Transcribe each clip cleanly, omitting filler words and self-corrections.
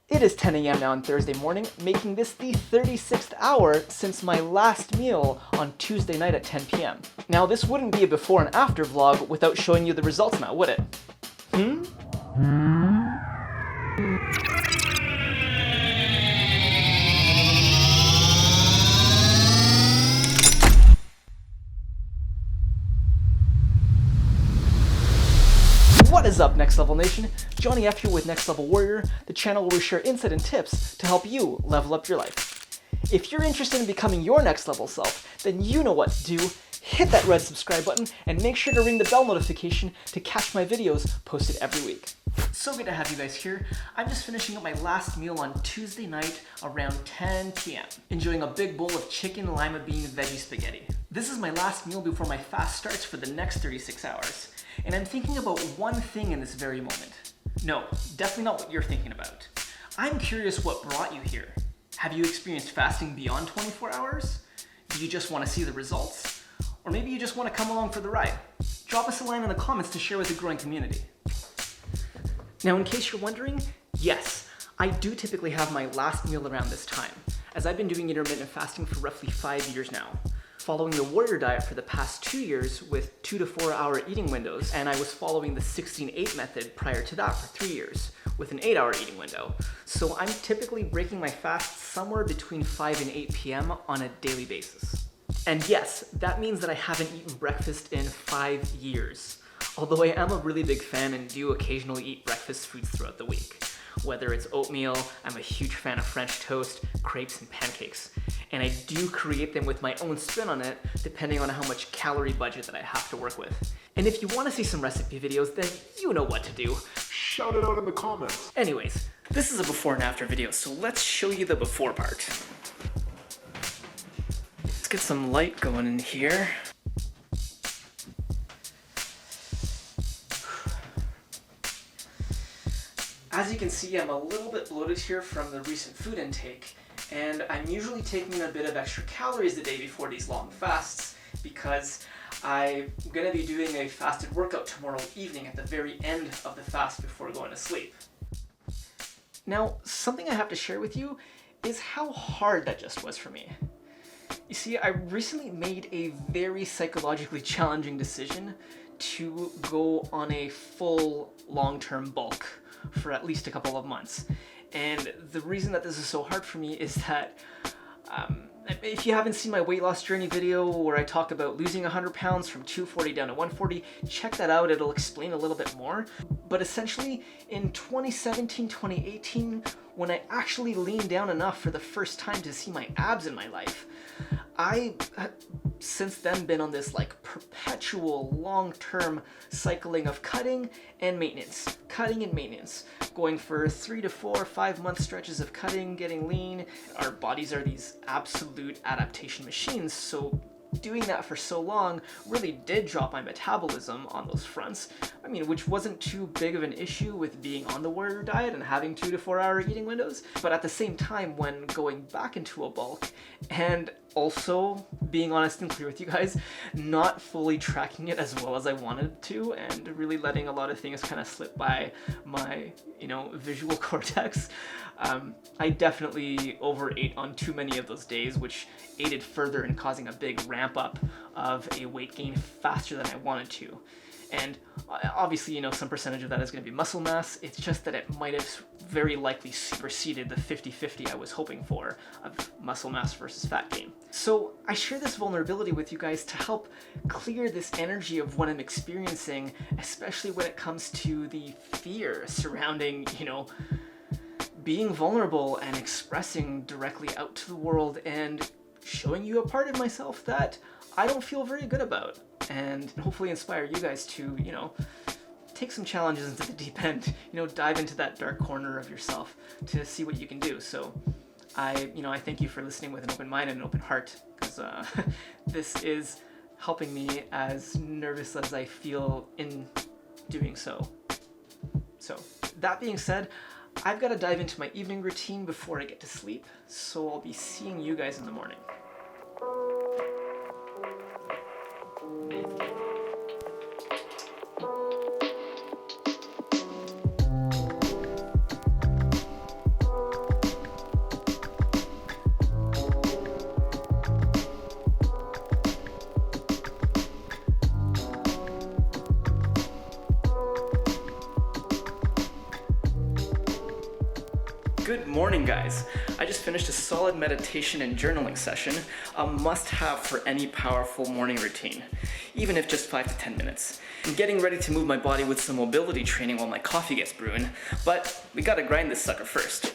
It is 10 a.m. now on Thursday morning, making this the 36th hour since my last meal on Tuesday night at 10 p.m. Now, this wouldn't be a before and after vlog without showing you the results now, would it? What is up, Next Level Nation? Johnny F here with Next Level Warrior, the channel where we share insight and tips to help you level up your life. If you're interested in becoming your next level self, then you know what to do. Hit that red subscribe button and make sure to ring the bell notification to catch my videos posted every week. So good to have you guys here. I'm just finishing up my last meal on Tuesday night around 10 p.m. Enjoying a big bowl of chicken lima bean veggie spaghetti. This is my last meal before my fast starts for the next 36 hours. And I'm thinking about one thing in this very moment. No, definitely not what you're thinking about. I'm curious what brought you here. Have you experienced fasting beyond 24 hours? Do you just want to see the results? Or maybe you just want to come along for the ride? Drop us a line in the comments to share with the growing community. Now, in case you're wondering, yes, I do typically have my last meal around this time, as I've been doing intermittent fasting for roughly 5 years now, following the warrior diet for the past 2 years with 2 to 4 hour eating windows, and I was following the 16-8 method prior to that for 3 years with an 8-hour eating window. So I'm typically breaking my fast somewhere between 5 and 8 p.m. on a daily basis. And yes, that means that I haven't eaten breakfast in 5 years. Although I am a really big fan and do occasionally eat breakfast foods throughout the week. Whether it's oatmeal, I'm a huge fan of French toast, crepes, and pancakes. And I do create them with my own spin on it, depending on how much calorie budget that I have to work with. And if you want to see some recipe videos, then you know what to do. Shout it out in the comments. Anyways, this is a before and after video, so let's show you the before part. Let's get some light going in here. As you can see, I'm a little bit bloated here from the recent food intake, and I'm usually taking a bit of extra calories the day before these long fasts because I'm going to be doing a fasted workout tomorrow evening at the very end of the fast before going to sleep. Now, something I have to share with you is how hard that just was for me. You see, I recently made a very psychologically challenging decision to go on a full long-term bulk for at least a couple of months. And the reason that this is so hard for me is that if you haven't seen my weight loss journey video where I talk about losing 100 pounds from 240 down to 140, check that out, it'll explain a little bit more. But essentially, in 2017, 2018, when I actually leaned down enough for the first time to see my abs in my life, I since then been on this like perpetual long-term cycling of cutting and maintenance, going for 3 to 4 or 5 month stretches of cutting, getting lean. Our bodies are these absolute adaptation machines, so doing that for so long really did drop my metabolism on those fronts. I mean, which wasn't too big of an issue with being on the warrior diet and having 2 to 4 hour eating windows. But at the same time, when going back into a bulk and also being honest and clear with you guys, not fully tracking it as well as I wanted to and really letting a lot of things kind of slip by my, visual cortex, I definitely overate on too many of those days, which aided further in causing a big ramp up of a weight gain faster than I wanted to. And obviously, some percentage of that is going to be muscle mass. It's just that it might have very likely superseded the 50-50 I was hoping for of muscle mass versus fat gain. So I share this vulnerability with you guys to help clear this energy of what I'm experiencing, especially when it comes to the fear surrounding, being vulnerable and expressing directly out to the world and showing you a part of myself that I don't feel very good about, and hopefully inspire you guys to, take some challenges into the deep end, dive into that dark corner of yourself to see what you can do. So I thank you for listening with an open mind and an open heart, because this is helping me, as nervous as I feel in doing so. So that being said, I've got to dive into my evening routine before I get to sleep, so I'll be seeing you guys in the morning. Good morning, guys. I just finished a solid meditation and journaling session, a must-have for any powerful morning routine, even if just 5 to 10 minutes. I'm getting ready to move my body with some mobility training while my coffee gets brewing, but we gotta grind this sucker first.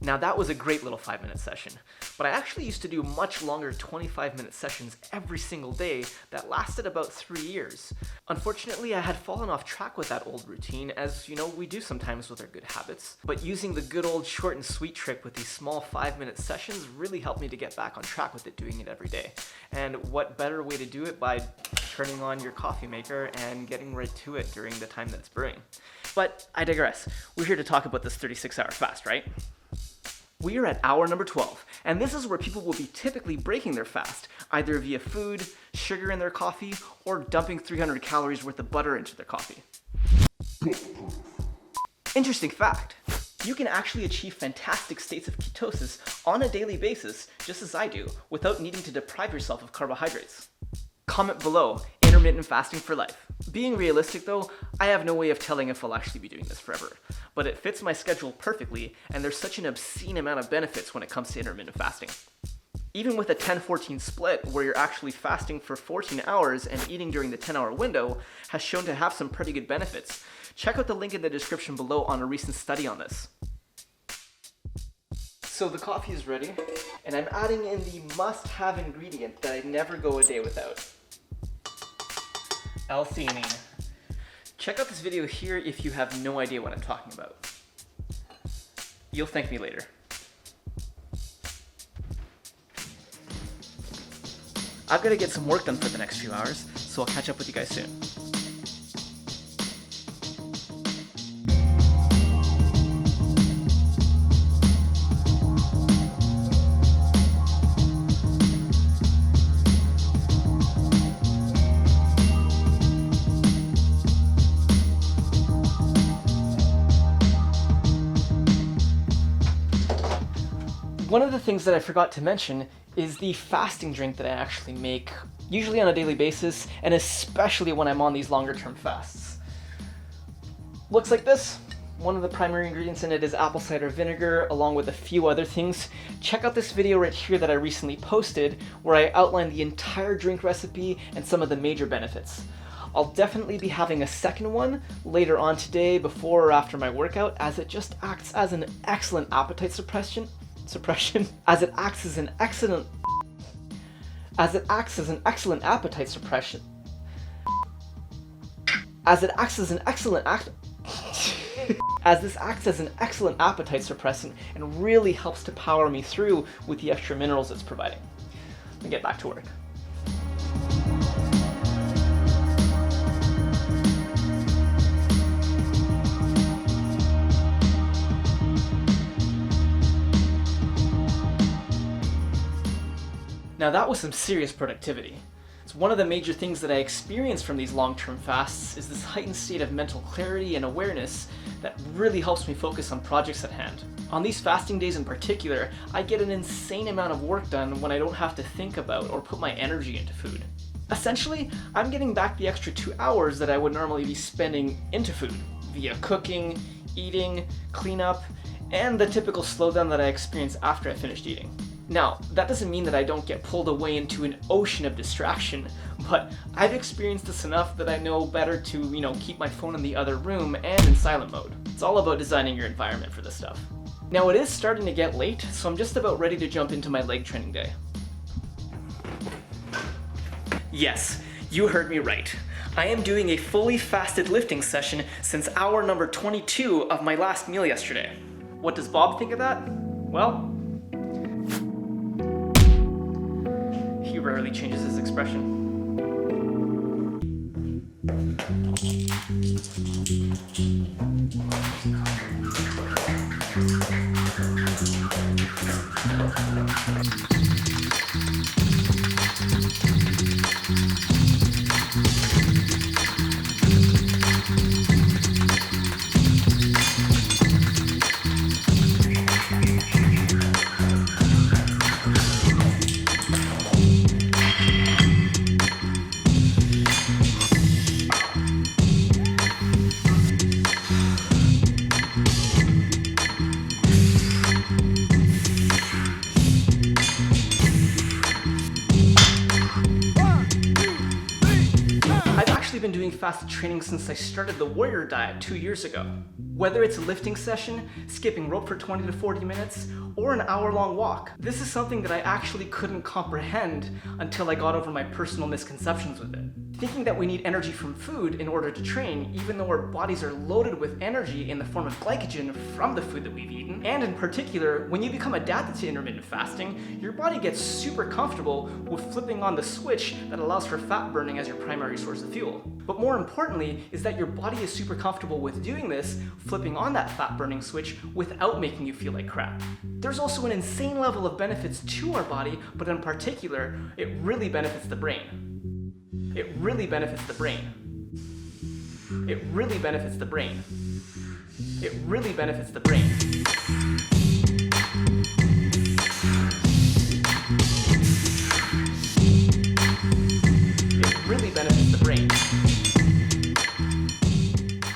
Now that was a great little 5-minute session, but I actually used to do much longer 25-minute sessions every single day that lasted about 3 years. Unfortunately, I had fallen off track with that old routine, as you know, we do sometimes with our good habits. But using the good old short and sweet trick with these small 5-minute sessions really helped me to get back on track with it, doing it every day. And what better way to do it by turning on your coffee maker and getting right to it during the time that it's brewing. But I digress. We're here to talk about this 36-hour fast, right? We are at hour number 12, and this is where people will be typically breaking their fast, either via food, sugar in their coffee, or dumping 300 calories worth of butter into their coffee. Interesting fact, you can actually achieve fantastic states of ketosis on a daily basis, just as I do, without needing to deprive yourself of carbohydrates. Comment below, intermittent fasting for life. Being realistic though, I have no way of telling if I'll actually be doing this forever, but it fits my schedule perfectly, and there's such an obscene amount of benefits when it comes to intermittent fasting. Even with a 10-14 split, where you're actually fasting for 14 hours and eating during the 10-hour window, has shown to have some pretty good benefits. Check out the link in the description below on a recent study on this. So the coffee is ready, and I'm adding in the must-have ingredient that I never go a day without. L-THEANINE. Check out this video here if you have no idea what I'm talking about. You'll thank me later. I've got to get some work done for the next few hours, so I'll catch up with you guys soon. One of the things that I forgot to mention is the fasting drink that I actually make, usually on a daily basis, and especially when I'm on these longer term fasts. Looks like this. One of the primary ingredients in it is apple cider vinegar, along with a few other things. Check out this video right here that I recently posted, where I outline the entire drink recipe and some of the major benefits. I'll definitely be having a second one later on today, before or after my workout, as it just acts as an excellent appetite suppression, as it acts as an excellent appetite suppression, as this acts as an excellent appetite suppressant and really helps to power me through with the extra minerals it's providing. Let me get back to work. Now that was some serious productivity. It's one of the major things that I experience from these long-term fasts is this heightened state of mental clarity and awareness that really helps me focus on projects at hand. On these fasting days in particular, I get an insane amount of work done when I don't have to think about or put my energy into food. Essentially, I'm getting back the extra 2 hours that I would normally be spending into food, via cooking, eating, cleanup, and the typical slowdown that I experience after I finished eating. Now, that doesn't mean that I don't get pulled away into an ocean of distraction, but I've experienced this enough that I know better to, keep my phone in the other room and in silent mode. It's all about designing your environment for this stuff. Now, it is starting to get late, so I'm just about ready to jump into my leg training day. Yes, you heard me right. I am doing a fully fasted lifting session since hour number 22 of my last meal yesterday. What does Bob think of that? Well, he rarely changes his expression. Been doing fasted training since I started the Warrior diet 2 years ago. Whether it's a lifting session, skipping rope for 20 to 40 minutes, or an hour-long walk, this is something that I actually couldn't comprehend until I got over my personal misconceptions with it. Thinking that we need energy from food in order to train, even though our bodies are loaded with energy in the form of glycogen from the food that we've eaten. And in particular, when you become adapted to intermittent fasting, your body gets super comfortable with flipping on the switch that allows for fat burning as your primary source of fuel. But more importantly is that your body is super comfortable with doing this, flipping on that fat burning switch without making you feel like crap. There's also an insane level of benefits to our body, but in particular, it really benefits the brain. It really benefits the brain. It really benefits the brain. It really benefits the brain. It really benefits the brain.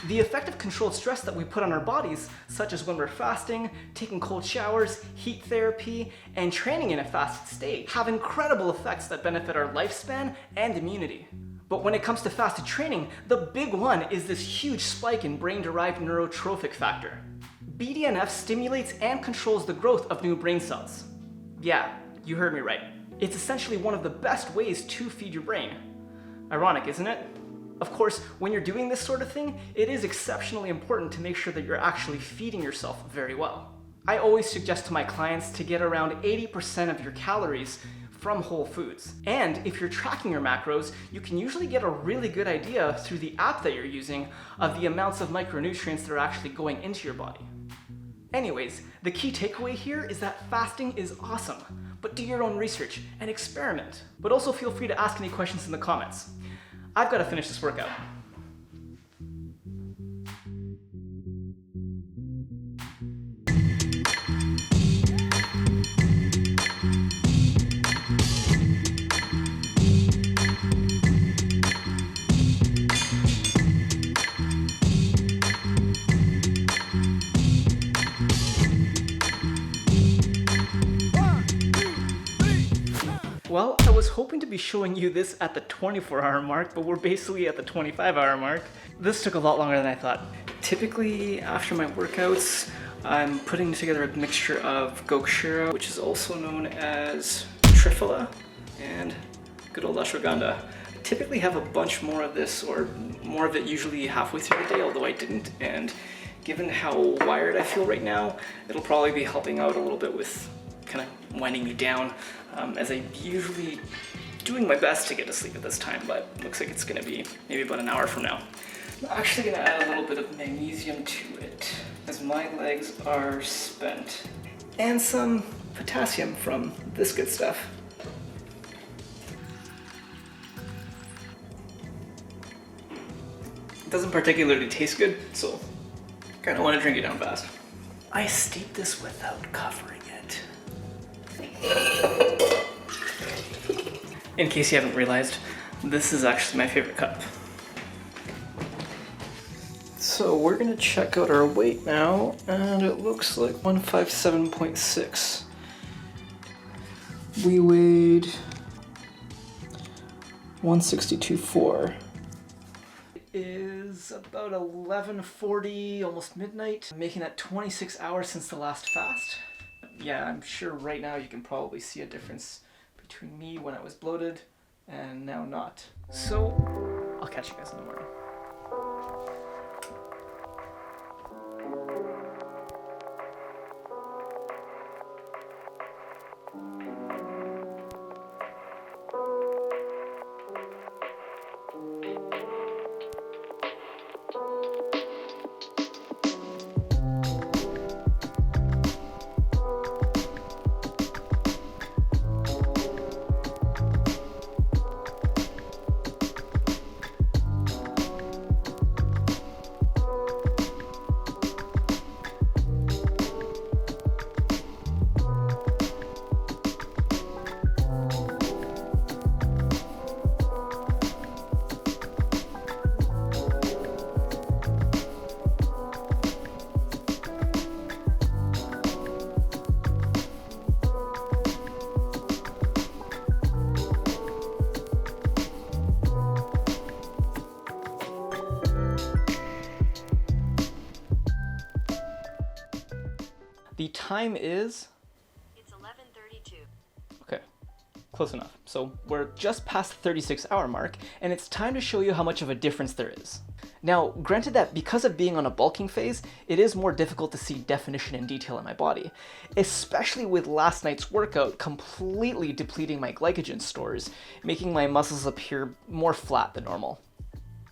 The effective controlled stress that we put on our bodies, such as when we're fasting, taking cold showers, heat therapy, and training in a fasted state, have incredible effects that benefit our lifespan and immunity. But when it comes to fasted training, the big one is this huge spike in brain-derived neurotrophic factor. BDNF stimulates and controls the growth of new brain cells. Yeah, you heard me right. It's essentially one of the best ways to feed your brain. Ironic, isn't it? Of course, when you're doing this sort of thing, it is exceptionally important to make sure that you're actually feeding yourself very well. I always suggest to my clients to get around 80% of your calories from whole foods. And if you're tracking your macros, you can usually get a really good idea through the app that you're using of the amounts of micronutrients that are actually going into your body. Anyways, the key takeaway here is that fasting is awesome, but do your own research and experiment. But also feel free to ask any questions in the comments. I've got to finish this workout. Well, I was hoping to be showing you this at the 24-hour mark, but we're basically at the 25-hour mark. This took a lot longer than I thought. Typically, after my workouts, I'm putting together a mixture of gokshira, which is also known as triphala, and good old ashwagandha. I typically have a bunch more of this, or more of it usually halfway through the day, although I didn't, and given how wired I feel right now, it'll probably be helping out a little bit with kind of winding me down, as I'm usually doing my best to get to sleep at this time, but looks like it's gonna be maybe about an hour from now. I'm actually gonna add a little bit of magnesium to it, as my legs are spent, and some potassium from this good stuff. It doesn't particularly taste good, so kind of want to drink it down fast. I steep this without covering it. In case you haven't realized, this is actually my favorite cup. So we're gonna check out our weight now, and it looks like 157.6. We weighed 162.4. It is about 11:40, almost midnight, making that 26 hours since the last fast. Yeah, I'm sure right now you can probably see a difference between me when I was bloated and now not. So, I'll catch you guys in the morning. time is... It's 11:32. Okay, close enough. So we're just past the 36-hour mark, and it's time to show you how much of a difference there is. Now, granted that because of being on a bulking phase, it is more difficult to see definition and detail in my body, especially with last night's workout completely depleting my glycogen stores, making my muscles appear more flat than normal.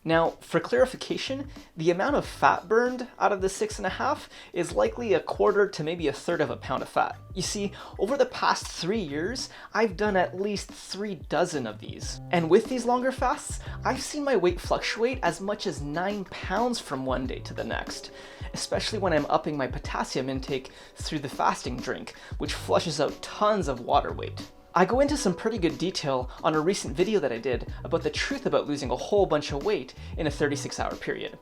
Now, for clarification, the amount of fat burned out of the 6.5 is likely 1/4 to maybe 1/3 of a pound of fat. You see, over the past 3 years, I've done at least 3 dozen of these. And with these longer fasts, I've seen my weight fluctuate as much as 9 pounds from one day to the next, especially when I'm upping my potassium intake through the fasting drink, which flushes out tons of water weight. I go into some pretty good detail on a recent video that I did about the truth about losing a whole bunch of weight in a 36-hour period.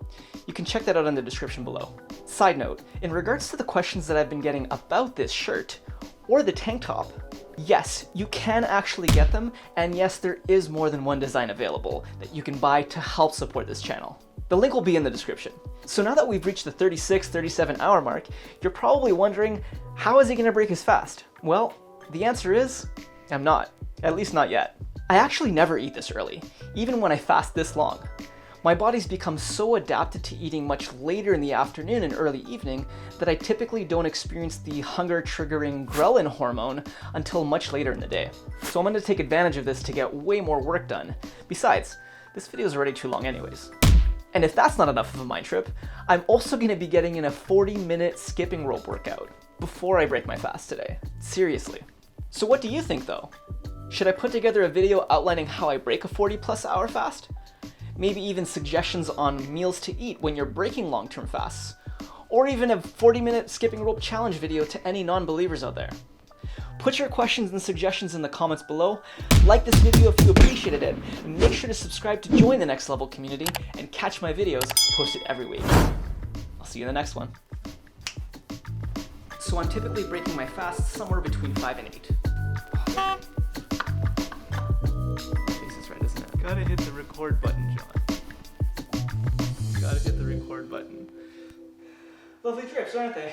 You can check that out in the description below. Side note, in regards to the questions that I've been getting about this shirt, or the tank top, yes, you can actually get them, and yes, there is more than one design available that you can buy to help support this channel. The link will be in the description. So now that we've reached the 36-37 hour mark, you're probably wondering, how is he gonna break his fast? Well, the answer is, I'm not. At least not yet. I actually never eat this early, even when I fast this long. My body's become so adapted to eating much later in the afternoon and early evening that I typically don't experience the hunger-triggering ghrelin hormone until much later in the day. So I'm going to take advantage of this to get way more work done. Besides, this video is already too long anyways. And if that's not enough of a mind trip, I'm also going to be getting in a 40-minute skipping rope workout before I break my fast today. Seriously. So what do you think though? Should I put together a video outlining how I break a 40+ hour fast? Maybe even suggestions on meals to eat when you're breaking long-term fasts? Or even a 40-minute skipping rope challenge video to any non-believers out there? Put your questions and suggestions in the comments below, like this video if you appreciated it, and make sure to subscribe to join the Next Level community and catch my videos posted every week. I'll see you in the next one. So I'm typically breaking my fast somewhere between 5 and 8. Face is red, isn't it? Gotta hit the record button, John. Gotta hit the record button. Lovely trips, aren't they?